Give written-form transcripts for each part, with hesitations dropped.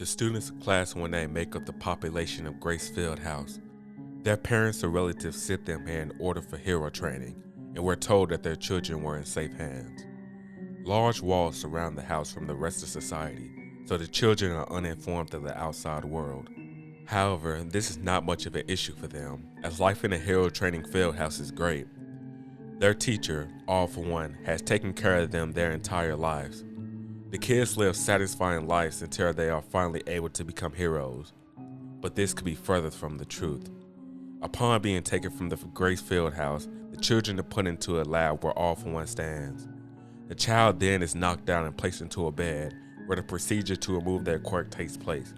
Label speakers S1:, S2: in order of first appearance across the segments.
S1: The students of Class 1A make up the population of Gracefield House. Their parents or relatives sent them here in order for hero training, and were told that their children were in safe hands. Large walls surround the house from the rest of society, so the children are uninformed of the outside world. However, this is not much of an issue for them, as life in a hero training field house is great. Their teacher, All for One, has taken care of them their entire lives. The kids live satisfying lives until they are finally able to become heroes. But this could be further from the truth. Upon being taken from the Gracefield house, the children are put into a lab where All for One stands. The child then is knocked down and placed into a bed, where the procedure to remove their quirk takes place.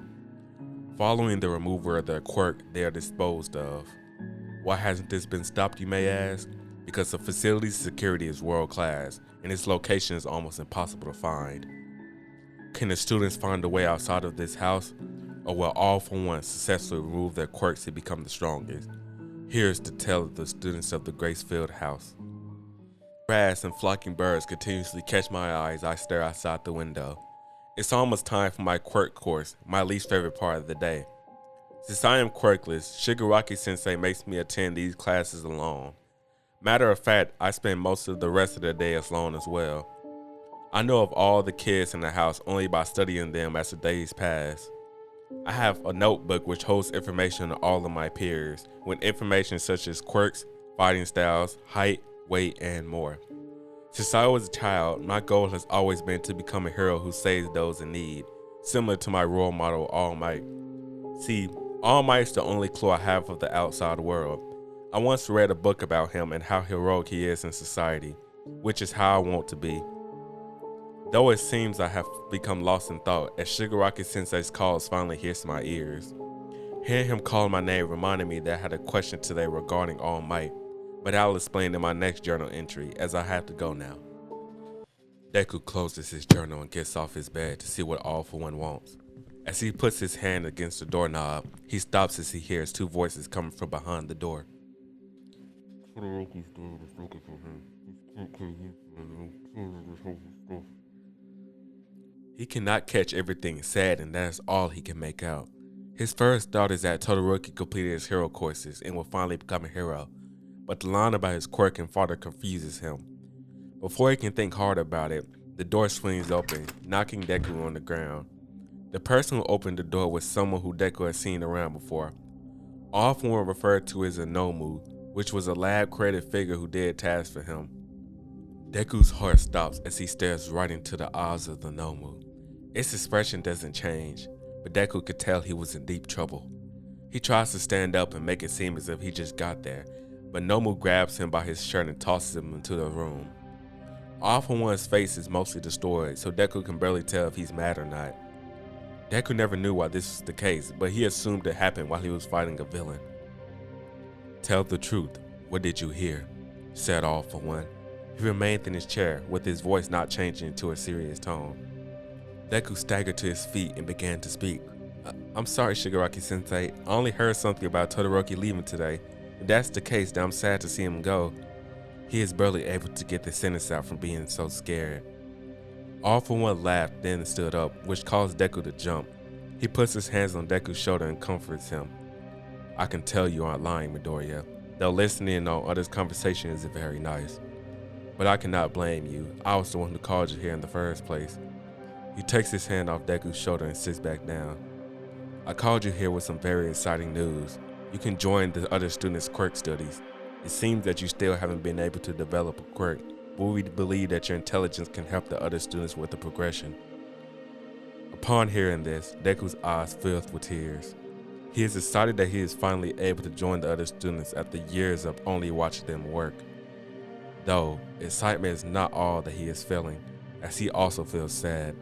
S1: Following the removal of their quirk, they are disposed of. Why hasn't this been stopped, you may ask? Because the facility's security is world class, and its location is almost impossible to find. Can the students find a way outside of this house, or will All for One successfully remove their quirks to become the strongest? Here's the tale of the students of the Gracefield house. Grass and flocking birds continuously catch my eye as I stare outside the window. It's almost time for my quirk course, my least favorite part of the day. Since I am quirkless, Shigaraki Sensei makes me attend these classes alone. Matter of fact, I spend most of the rest of the day alone as well. I know of all the kids in the house only by studying them as the days pass. I have a notebook which holds information on all of my peers, with information such as quirks, fighting styles, height, weight, and more. Since I was a child, my goal has always been to become a hero who saves those in need, similar to my role model, All Might. See, All Might is the only clue I have of the outside world. I once read a book about him and how heroic he is in society, which is how I want to be. Though it seems I have become lost in thought, as Shigaraki Sensei's calls finally hits my ears. Hearing him call my name reminded me that I had a question today regarding All Might, but I'll explain in my next journal entry, as I have to go now. Deku closes his journal and gets off his bed to see what All for One wants. As he puts his hand against the doorknob, he stops as he hears two voices coming from behind the door. He cannot catch everything said, and that is all he can make out. His first thought is that Todoroki completed his hero courses and will finally become a hero, but the line about his quirk and father confuses him. Before he can think hard about it, the door swings open, knocking Deku on the ground. The person who opened the door was someone who Deku had seen around before. All for One referred to as a Nomu, which was a lab-created figure who did tasks for him. Deku's heart stops as he stares right into the eyes of the Nomu. Its expression doesn't change, but Deku could tell he was in deep trouble. He tries to stand up and make it seem as if he just got there, but Nomu grabs him by his shirt and tosses him into the room. All for One's face is mostly distorted, so Deku can barely tell if he's mad or not. Deku never knew why this was the case, but he assumed it happened while he was fighting a villain. "Tell the truth, what did you hear?" said All for One. He remained in his chair, with his voice not changing to a serious tone. Deku staggered to his feet and began to speak. I'm sorry, Shigaraki Sensei. I only heard something about Todoroki leaving today. If that's the case, then I'm sad to see him go." He is barely able to get the sentence out from being so scared. All for One laughed, then stood up, which caused Deku to jump. He puts his hands on Deku's shoulder and comforts him. "I can tell you aren't lying, Midoriya. Though listening on others' conversation is very nice. But I cannot blame you. I was the one who called you here in the first place." He takes his hand off Deku's shoulder and sits back down. "I called you here with some very exciting news. You can join the other students' quirk studies. It seems that you still haven't been able to develop a quirk, but we believe that your intelligence can help the other students with the progression." Upon hearing this, Deku's eyes filled with tears. He is excited that he is finally able to join the other students after years of only watching them work. Though, excitement is not all that he is feeling, as he also feels sad.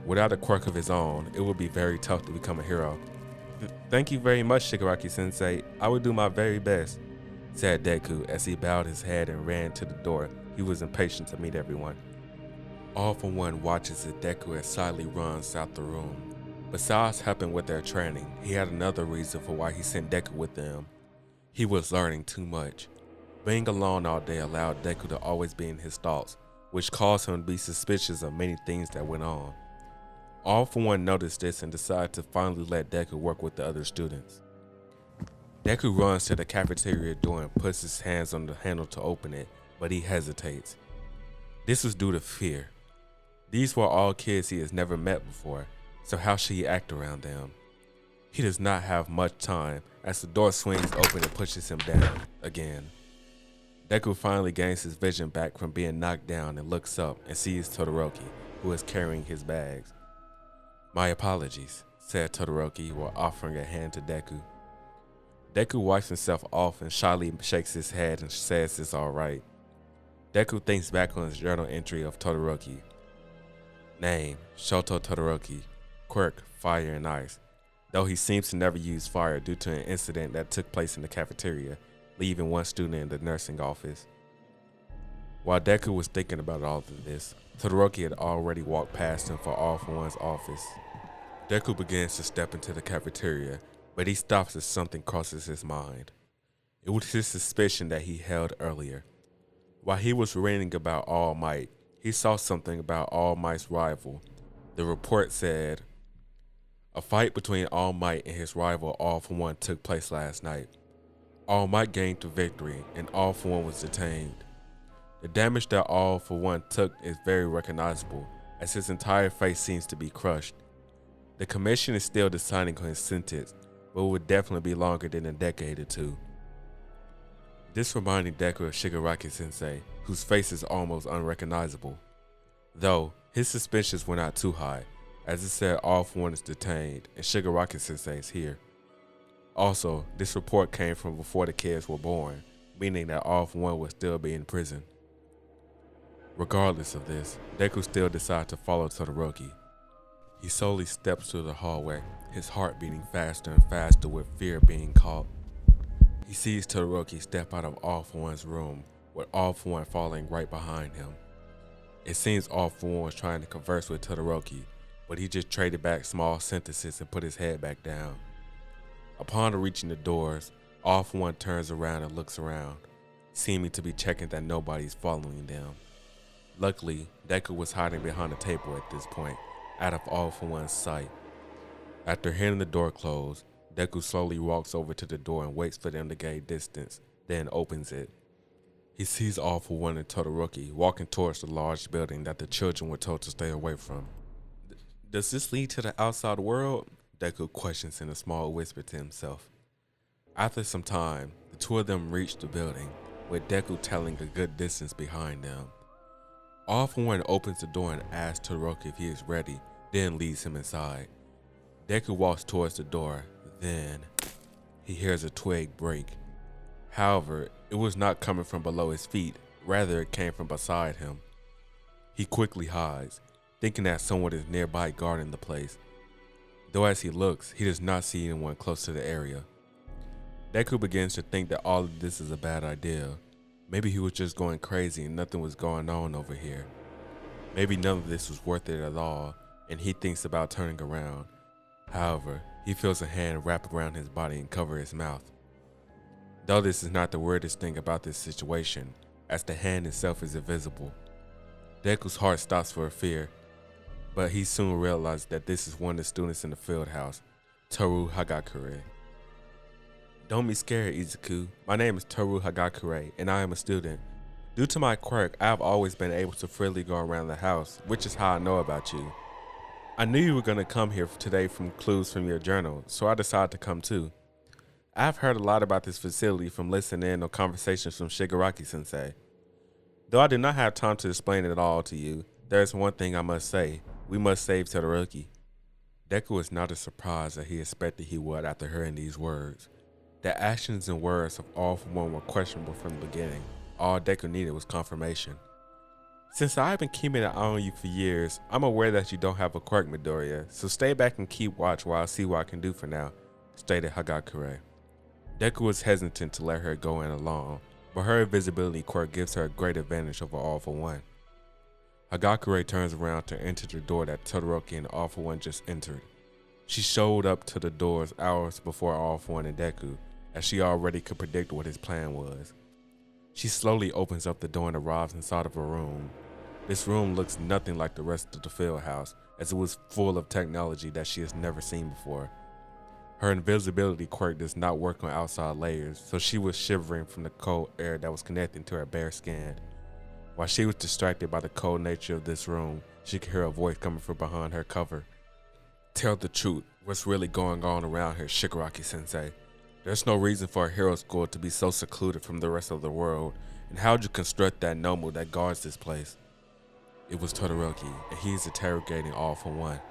S1: Without a quirk of his own, it would be very tough to become a hero. "Thank you very much, Shigaraki Sensei. I will do my very best," said Deku as he bowed his head and ran to the door. He was impatient to meet everyone. All for One watches as Deku excitedly runs out the room. Besides helping with their training, he had another reason for why he sent Deku with them. He was learning too much. Being alone all day allowed Deku to always be in his thoughts, which caused him to be suspicious of many things that went on. All for One noticed this and decided to finally let Deku work with the other students. Deku runs to the cafeteria door and puts his hands on the handle to open it, but he hesitates. This was due to fear. These were all kids he has never met before, so how should he act around them? He does not have much time as the door swings open and pushes him down again. Deku finally gains his vision back from being knocked down and looks up and sees Todoroki, who is carrying his bags. "My apologies," said Todoroki while offering a hand to Deku. Deku wipes himself off and shyly shakes his head and says it's alright. Deku thinks back on his journal entry of Todoroki. Name, Shoto Todoroki. Quirk, Fire and Ice. Though he seems to never use fire due to an incident that took place in the cafeteria, leaving one student in the nursing office. While Deku was thinking about all of this, Todoroki had already walked past him for All For One's office. Deku begins to step into the cafeteria, but he stops as something crosses his mind. It was his suspicion that he held earlier. While he was reading about All Might, he saw something about All Might's rival. The report said, "A fight between All Might and his rival All For One took place last night. All Might gained the victory and All For One was detained. The damage that All For One took is very recognizable, as his entire face seems to be crushed. The commission is still deciding on his sentence, but it would definitely be longer than a decade or two." This reminded Deku of Shigaraki Sensei, whose face is almost unrecognizable. Though, his suspicions were not too high, as it said All For One is detained and Shigaraki Sensei is here. Also, this report came from before the kids were born, meaning that All For One would still be in prison. Regardless of this, Deku still decides to follow Todoroki. He slowly steps through the hallway, his heart beating faster and faster with fear being caught. He sees Todoroki step out of All For One's room, with All For One falling right behind him. It seems All For One was trying to converse with Todoroki, but he just traded back small sentences and put his head back down. Upon reaching the doors, All For One turns around and looks around, seeming to be checking that nobody's following them. Luckily, Deku was hiding behind a table at this point, out of All For One's sight. After hearing the door close, Deku slowly walks over to the door and waits for them to gain distance, then opens it. He sees All For One and Todoroki walking towards the large building that the children were told to stay away from. "Does this lead to the outside world?" Deku questions in a small whisper to himself. After some time, the two of them reach the building, with Deku telling a good distance behind them. All For One opens the door and asks Todoroki if he is ready, then leads him inside. Deku walks towards the door, then he hears a twig break. However, it was not coming from below his feet, rather it came from beside him. He quickly hides, thinking that someone is nearby guarding the place. Though as he looks, he does not see anyone close to the area. Deku begins to think that all of this is a bad idea. Maybe he was just going crazy and nothing was going on over here. Maybe none of this was worth it at all, and he thinks about turning around. However, he feels a hand wrap around his body and cover his mouth. Though this is not the weirdest thing about this situation, as the hand itself is invisible. Deku's heart stops for fear, but he soon realizes that this is one of the students in the field house, Toru Hagakure. "Don't be scared, Izuku. My name is Toru Hagakure, and I am a student. Due to my quirk, I have always been able to freely go around the house, which is how I know about you. I knew you were going to come here today from clues from your journal, so I decided to come too. I've heard a lot about this facility from listening in on conversations from Shigaraki Sensei. Though I did not have time to explain it all to you, there is one thing I must say. We must save Todoroki." Deku was not as surprised as he expected he would after hearing these words. The actions and words of All For One were questionable from the beginning. All Deku needed was confirmation. "Since I've been keeping an eye on you for years, I'm aware that you don't have a quirk, Midoriya, so stay back and keep watch while I see what I can do for now," stated Hagakure. Deku was hesitant to let her go in alone, but her invisibility quirk gives her a great advantage over All For One. Hagakure turns around to enter the door that Todoroki and All For One just entered. She showed up to the doors hours before All For One and Deku, as she already could predict what his plan was. She slowly opens up the door and arrives inside of a room. This room looks nothing like the rest of the field house, as it was full of technology that she has never seen before. Her invisibility quirk does not work on outside layers, so she was shivering from the cold air that was connecting to her bare skin. While she was distracted by the cold nature of this room, she could hear a voice coming from behind her cover. Tell the truth, what's really going on around here, Shigaraki-sensei? There's no reason for a hero school to be so secluded from the rest of the world, and how'd you construct that nomu that guards this place? It was Todoroki, and he's interrogating All for One.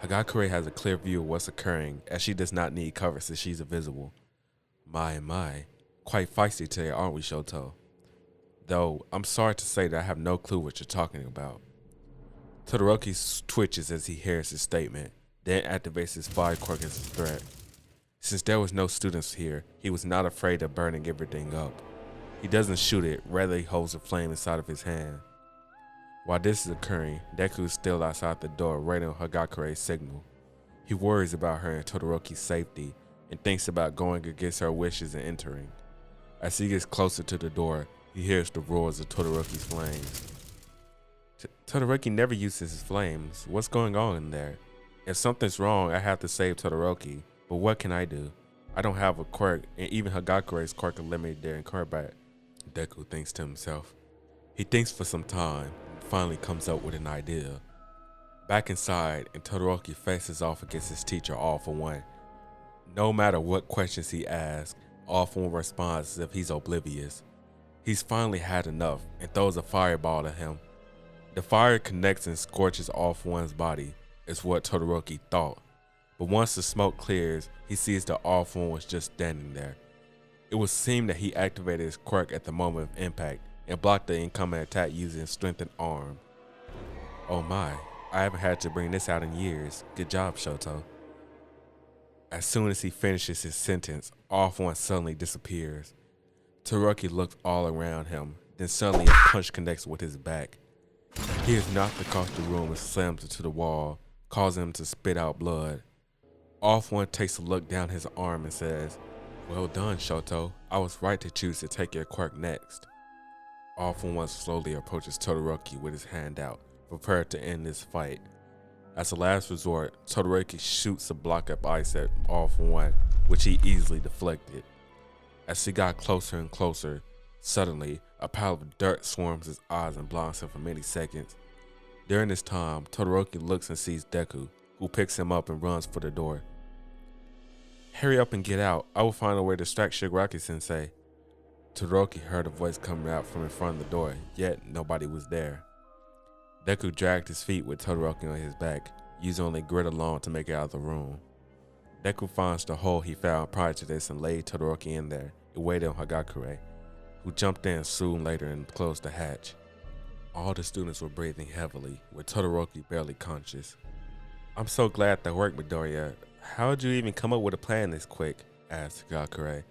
S1: Hagakure has a clear view of what's occurring, as she does not need cover since she's invisible. My, quite feisty today, aren't we, Shoto? Though, I'm sorry to say that I have no clue what you're talking about. Todoroki twitches as he hears his statement, then activates his fire quirk as a threat. Since there was no students here, he was not afraid of burning everything up. He doesn't shoot it, rather he holds a flame inside of his hand. While this is occurring, Deku is still outside the door waiting on Hagakure's signal. He worries about her and Todoroki's safety and thinks about going against her wishes and entering. As he gets closer to the door, he hears the roars of Todoroki's flames. Todoroki never uses his flames. What's going on in there? If something's wrong, I have to save Todoroki, but what can I do? I don't have a quirk, and even Hagakure's quirk are limited there in combat. Deku thinks to himself. He thinks for some time, and finally comes up with an idea. Back inside, and Todoroki faces off against his teacher, All for One. No matter what questions he asks, All for One responds as if he's oblivious. He's finally had enough and throws a fireball at him. The fire connects and scorches All for One's body, is what Todoroki thought. But once the smoke clears, he sees that All for One was just standing there. It would seem that he activated his quirk at the moment of impact and blocked the incoming attack using his strengthened arm. Oh my, I haven't had to bring this out in years. Good job, Shoto. As soon as he finishes his sentence, All for One suddenly disappears. Todoroki looks all around him, then suddenly a punch connects with his back. He is knocked across the room and slams into the wall, causing him to spit out blood. All for One takes a look down his arm and says, "Well done, Shoto. I was right to choose to take your quirk next." All for One slowly approaches Todoroki with his hand out, prepared to end this fight. As a last resort, Todoroki shoots a block of ice at All for One, which he easily deflected. As he got closer and closer, suddenly, a pile of dirt swarms his eyes and blinds him for many seconds. During this time, Todoroki looks and sees Deku, who picks him up and runs for the door. "Hurry up and get out. I will find a way to distract Shigaraki-sensei." Todoroki heard a voice coming out from in front of the door, yet nobody was there. Deku dragged his feet with Todoroki on his back, using only grit alone to make it out of the room. Deku finds the hole he found prior to this and laid Todoroki in there and waited on Hagakure, who jumped in soon later and closed the hatch. All the students were breathing heavily, with Todoroki barely conscious. "I'm so glad that worked, Midoriya. How'd you even come up with a plan this quick?" asked Hagakure.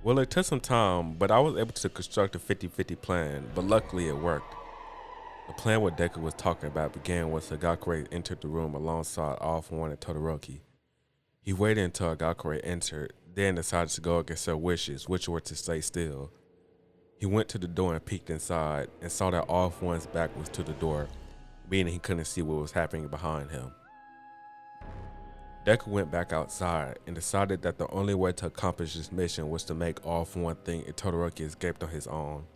S1: "Well, it took some time, but I was able to construct a 50-50 plan, but luckily it worked." The plan what Deku was talking about began once Hagakure entered the room alongside All for One and Todoroki. He waited until Hagakure entered, then decided to go against her wishes, which were to stay still. He went to the door and peeked inside, and saw that All for One's back was to the door, meaning he couldn't see what was happening behind him. Deku went back outside and decided that the only way to accomplish this mission was to make All for One think Todoroki escaped on his own.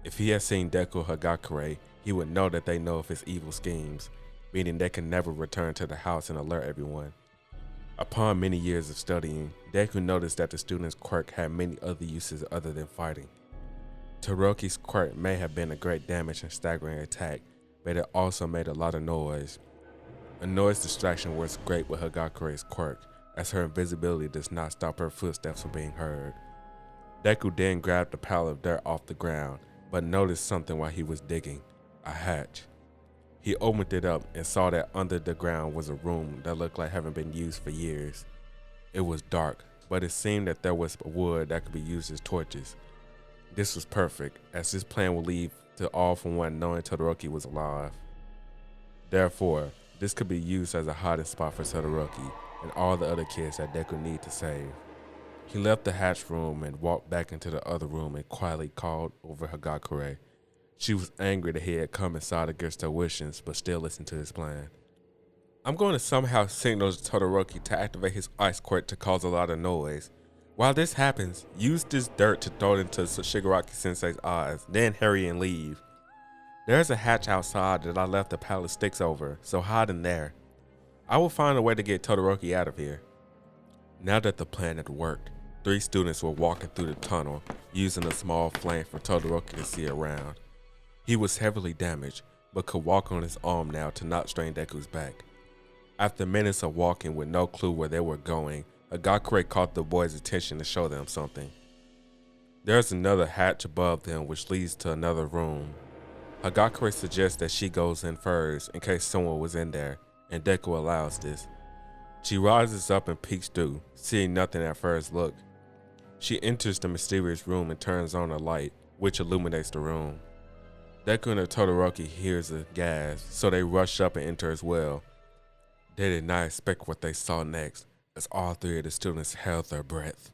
S1: If he had seen Deku or Hagakure, he would know that they know of his evil schemes, meaning they can never return to the house and alert everyone. Upon many years of studying, Deku noticed that the student's quirk had many other uses other than fighting. Todoroki's quirk may have been a great damage and staggering attack, but it also made a lot of noise. A noise distraction works great with Hagakure's quirk, as her invisibility does not stop her footsteps from being heard. Deku then grabbed a pile of dirt off the ground, but noticed something while he was digging: a hatch. He opened it up and saw that under the ground was a room that looked like having been used for years. It was dark, but it seemed that there was wood that could be used as torches. This was perfect, as this plan would lead to All for One knowing Todoroki was alive. Therefore, this could be used as a hiding spot for Todoroki and all the other kids that Deku needed to save. He left the hatch room and walked back into the other room and quietly called over Hagakure. She was angry that he had come inside against her wishes, but still listened to his plan. I'm going to somehow signal to Todoroki to activate his ice quirk to cause a lot of noise. While this happens, use this dirt to throw it into Shigaraki Sensei's eyes, then hurry and leave. There's a hatch outside that I left a pile of sticks over, so hide in there. I will find a way to get Todoroki out of here. Now that the plan had worked, 3 students were walking through the tunnel, using a small flame for Todoroki to see around. He was heavily damaged, but could walk on his arm now to not strain Deku's back. After minutes of walking with no clue where they were going, Hagakure caught the boys' attention to show them something. There's another hatch above them which leads to another room. Hagakure suggests that she goes in first in case someone was in there, and Deku allows this. She rises up and peeks through, seeing nothing at first look. She enters the mysterious room and turns on a light, which illuminates the room. Deku and Todoroki hears a gasp, so they rush up and enter as well. They did not expect what they saw next, as all 3 of the students held their breath.